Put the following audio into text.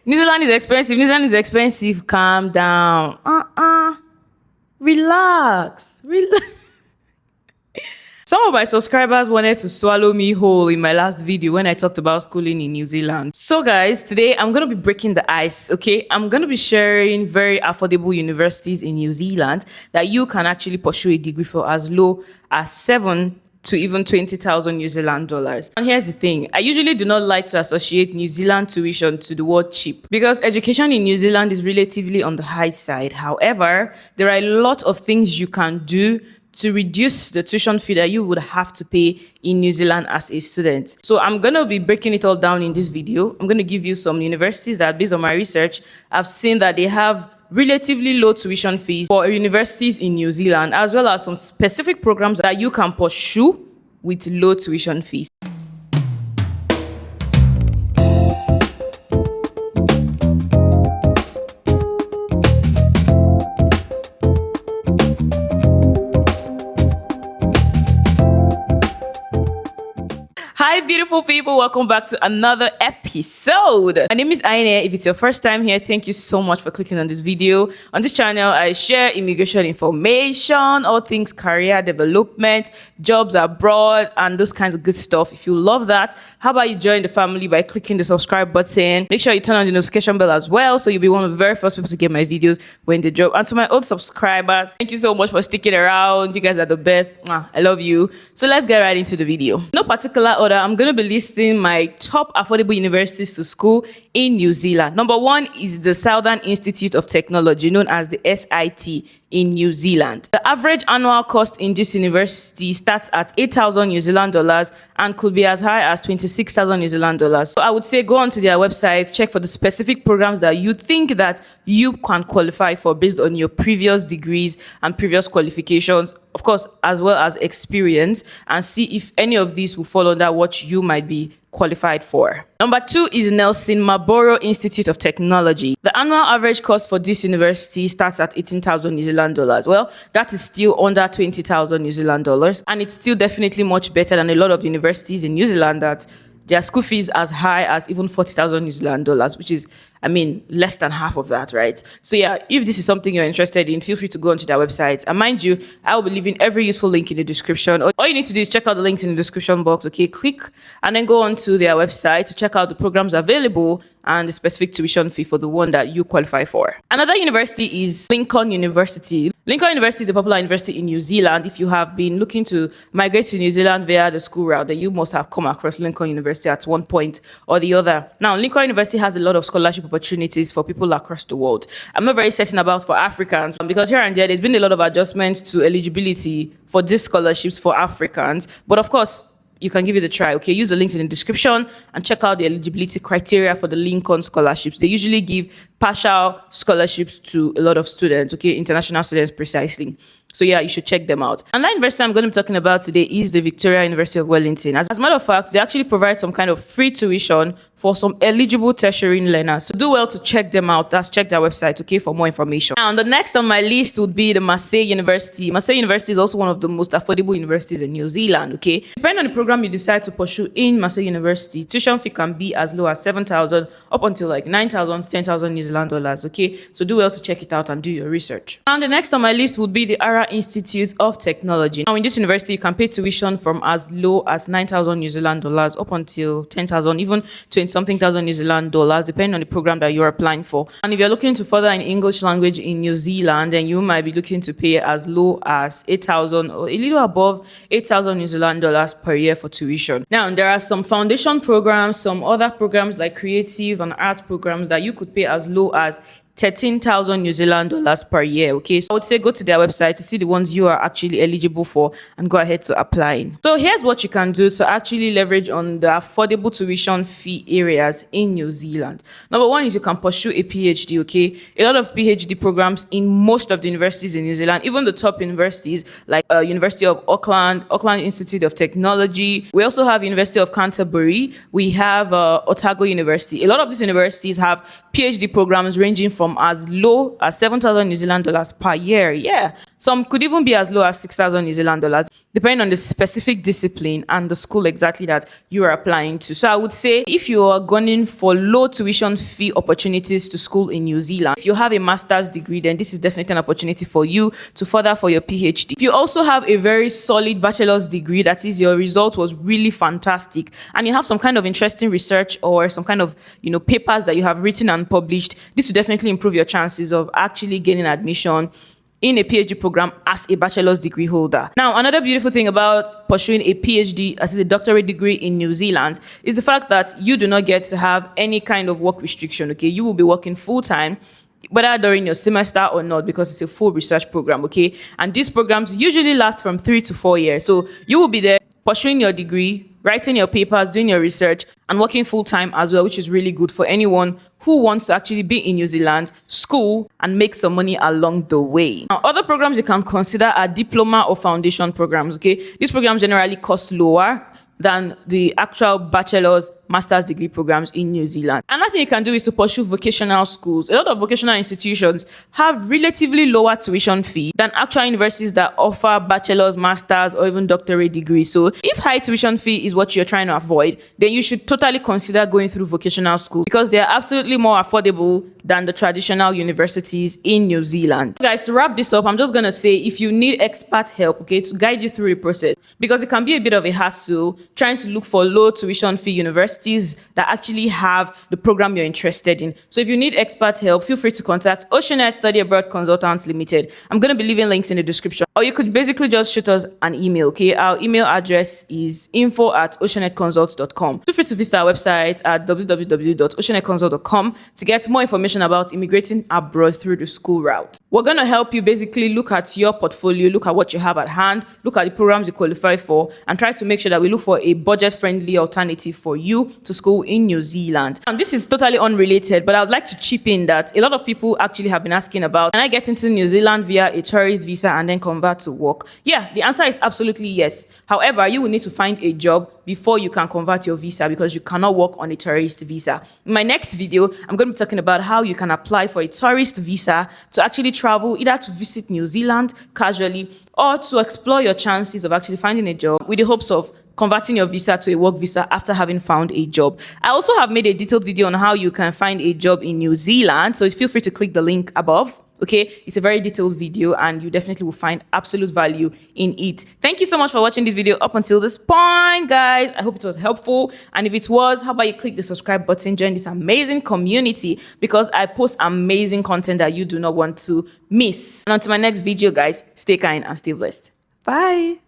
New Zealand is expensive. New Zealand is expensive. Calm down. Relax. Some of my subscribers wanted to swallow me whole in my last video when I talked about schooling in New Zealand. So guys, today I'm going to be breaking the ice, okay? I'm going to be sharing very affordable universities in New Zealand that you can actually pursue a degree for as low as 7 to even 20,000 New Zealand dollars. And here's the thing, I usually do not like to associate New Zealand tuition to the word cheap because education in New Zealand is relatively on the high side. However, there are a lot of things you can do to reduce the tuition fee that you would have to pay in New Zealand as a student. So I'm going to be breaking it all down in this video. I'm going to give you some universities that, based on my research, I've seen that they have relatively low tuition fees for universities in New Zealand, as well as some specific programs that you can pursue with low tuition fees. Hi beautiful people, welcome back to another episode. My name is Aine. If it's your first time here, thank you so much for clicking on this video. On this channel, I share immigration information, all things career development, jobs abroad, and those kinds of good stuff. If you love that, how about you join the family by clicking the subscribe button? Make sure you turn on the notification bell as well, so you'll be one of the very first people to get my videos when they drop. And to my old subscribers, thank you so much for sticking around. You guys are the best. I love you. So let's get right into the video. No particular order, I'm going to be listing my top affordable universities to school in New Zealand. Number one is the Southern Institute of Technology, known as the SIT in New Zealand. The average annual cost in this university starts at 8,000 New Zealand dollars and could be as high as 26,000 New Zealand dollars. So I would say go onto their website, check for the specific programs that you think that you can qualify for based on your previous degrees and previous qualifications, of course, as well as experience, and see if any of these will fall under what you might be qualified for. Number two is Nelson Marlborough Institute of Technology. The annual average cost for this university starts at 18,000 New Zealand dollars. Well, that is still under 20,000 New Zealand dollars, and it's still definitely much better than a lot of universities in New Zealand that their school fees as high as even 40,000 New Zealand dollars, which is, less than half of that, right? So yeah, if this is something you're interested in, feel free to go onto their website. And mind you, I will be leaving every useful link in the description. All you need to do is check out the links in the description box, okay? Click and then go onto their website to check out the programs available and the specific tuition fee for the one that you qualify for. Another university is Lincoln University. Lincoln University is a popular university in New Zealand. If you have been looking to migrate to New Zealand via the school route, then you must have come across Lincoln University at one point or the other. Now, Lincoln University has a lot of scholarship opportunities for people across the world. I'm not very certain about for Africans because here and there, there's been a lot of adjustments to eligibility for these scholarships for Africans. But of course, you can give it a try, okay? Use the links in the description and check out the eligibility criteria for the Lincoln scholarships. They usually give partial scholarships to a lot of students, okay? International students precisely. So yeah, you should check them out. And that university I'm going to be talking about today is the Victoria University of Wellington. As a matter of fact, they actually provide some kind of free tuition for some eligible tertiary learners. So do well to check them out. Check their website, okay, for more information. Now, the next on my list would be the Marseille University. Marseille University is also one of the most affordable universities in New Zealand, okay? Depending on the program you decide to pursue in Marseille University, tuition fee can be as low as 7,000 up until like 9,000, 10,000 New Zealand dollars, okay? So do well to check it out and do your research. And the next on my list would be the Institute of Technology. Now, in this university, you can pay tuition from as low as 9,000 New Zealand dollars up until 10,000, even 20-something thousand New Zealand dollars, depending on the program that you're applying for. And if you're looking to further in English language in New Zealand, then you might be looking to pay as low as 8,000 or a little above 8,000 New Zealand dollars per year for tuition. Now, there are some foundation programs, some other programs like creative and arts programs that you could pay as low as 13,000 New Zealand dollars per year, okay? So I would say go to their website to see the ones you are actually eligible for and go ahead to apply. So here's what you can do to actually leverage on the affordable tuition fee areas in New Zealand. Number one is you can pursue a PhD, okay? A lot of PhD programs in most of the universities in New Zealand, even the top universities like University of Auckland, Auckland Institute of Technology. We also have University of Canterbury. We have Otago University. A lot of these universities have PhD programs ranging from from as low as 7,000 New Zealand dollars per year. Yeah. Some could even be as low as 6,000 New Zealand dollars, depending on the specific discipline and the school exactly that you are applying to. So I would say if you are gunning for low tuition fee opportunities to school in New Zealand, if you have a master's degree, then this is definitely an opportunity for you to further for your PhD. If you also have a very solid bachelor's degree, that is your result was really fantastic, and you have some kind of interesting research or some kind of, papers that you have written and published, this will definitely improve your chances of actually gaining admission in a PhD program as a bachelor's degree holder. Now, another beautiful thing about pursuing a PhD, as is a doctorate degree in New Zealand, is the fact that you do not get to have any kind of work restriction, okay? You will be working full-time, whether during your semester or not, because it's a full research program, okay? And these programs usually last from 3 to 4 years. So you will be there pursuing your degree, writing your papers, doing your research, and working full-time as well, which is really good for anyone who wants to actually be in New Zealand, school, and make some money along the way. Now, other programs you can consider are diploma or foundation programs, okay? These programs generally cost lower than the actual bachelor's, master's degree programs in New Zealand. Another thing you can do is to pursue vocational schools. A lot of vocational institutions have relatively lower tuition fee than actual universities that offer bachelor's, master's, or even doctorate degrees. So if high tuition fee is what you're trying to avoid, then you should totally consider going through vocational schools because they are absolutely more affordable than the traditional universities in New Zealand. Guys, to wrap this up, I'm just going to say if you need expert help, okay, to guide you through the process, because it can be a bit of a hassle trying to look for low tuition fee universities that actually have the program you're interested in. So if you need expert help, feel free to contact Oceanite Study Abroad Consultants Limited. I'm going to be leaving links in the description, or you could basically just shoot us an email, okay? Our email address is info@oceaniteconsult.com. Feel free to visit our website at www.oceaniteconsult.com to get more information about immigrating abroad through the school route. We're going to help you basically look at your portfolio, look at what you have at hand, look at the programs you qualify for, and try to make sure that we look for a budget-friendly alternative for you to school in New Zealand. And this is totally unrelated, but I would like to chip in that a lot of people actually have been asking about, can I get into New Zealand via a tourist visa and then convert to work? Yeah, the answer is absolutely yes. However, you will need to find a job before you can convert your visa because you cannot work on a tourist visa. In my next video, I'm going to be talking about how you can apply for a tourist visa to actually travel, either to visit New Zealand casually or to explore your chances of actually finding a job with the hopes of converting your visa to a work visa after having found a job. I also have made a detailed video on how you can find a job in New Zealand, so feel free to click the link above. Okay, it's a very detailed video and you definitely will find absolute value in it. Thank you so much for watching this video up until this point, guys. I hope it was helpful. And if it was, how about you click the subscribe button, join this amazing community because I post amazing content that you do not want to miss. And until my next video, guys, stay kind and stay blessed. Bye.